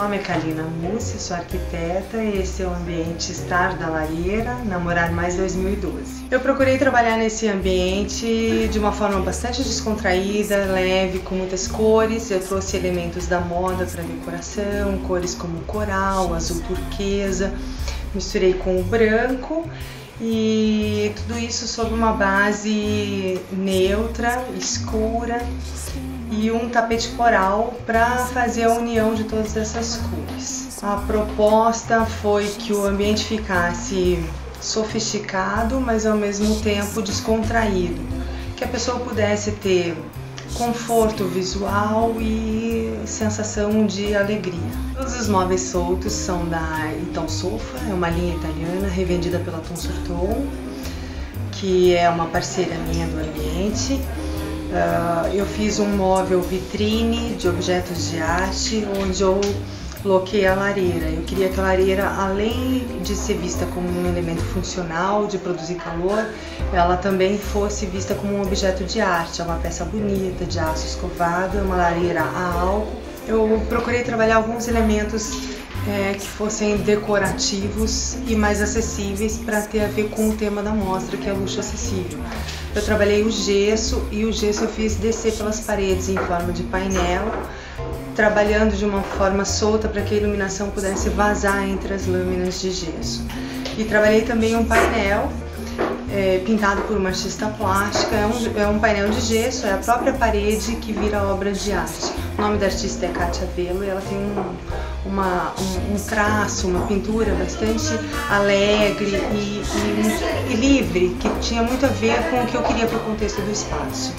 nome é Kalina Mussi, sou arquiteta e esse é o ambiente Estar da Lareira, Namorar Mais 2012. Eu procurei trabalhar nesse ambiente de uma forma bastante descontraída, leve, com muitas cores. Eu trouxe elementos da moda para decoração, cores como coral, azul turquesa, misturei com o branco e tudo isso sob uma base neutra, escura e um tapete coral para fazer a união de todas essas cores. A proposta foi que o ambiente ficasse sofisticado, mas ao mesmo tempo descontraído, que a pessoa pudesse ter conforto visual e sensação de alegria. Todos os móveis soltos são da Ital Sofa, é uma linha italiana revendida pela Tom Surton, que é uma parceira minha do ambiente. Eu fiz um móvel vitrine de objetos de arte, onde eu coloquei a lareira. Eu queria que a lareira, além de ser vista como um elemento funcional, de produzir calor, ela também fosse vista como um objeto de arte. É uma peça bonita, de aço escovado, uma lareira a álcool. Eu procurei trabalhar alguns elementos que fossem decorativos e mais acessíveis para ter a ver com o tema da mostra, que é luxo acessível. Eu trabalhei o gesso e o gesso eu fiz descer pelas paredes em forma de painel, trabalhando de uma forma solta para que a iluminação pudesse vazar entre as lâminas de gesso. E trabalhei também um painel pintado por uma artista plástica. É um painel de gesso, é a própria parede que vira obra de arte. O nome da artista é Katia Velo e ela tem um traço, uma pintura bastante alegre e livre, que tinha muito a ver com o que eu queria para o contexto do espaço.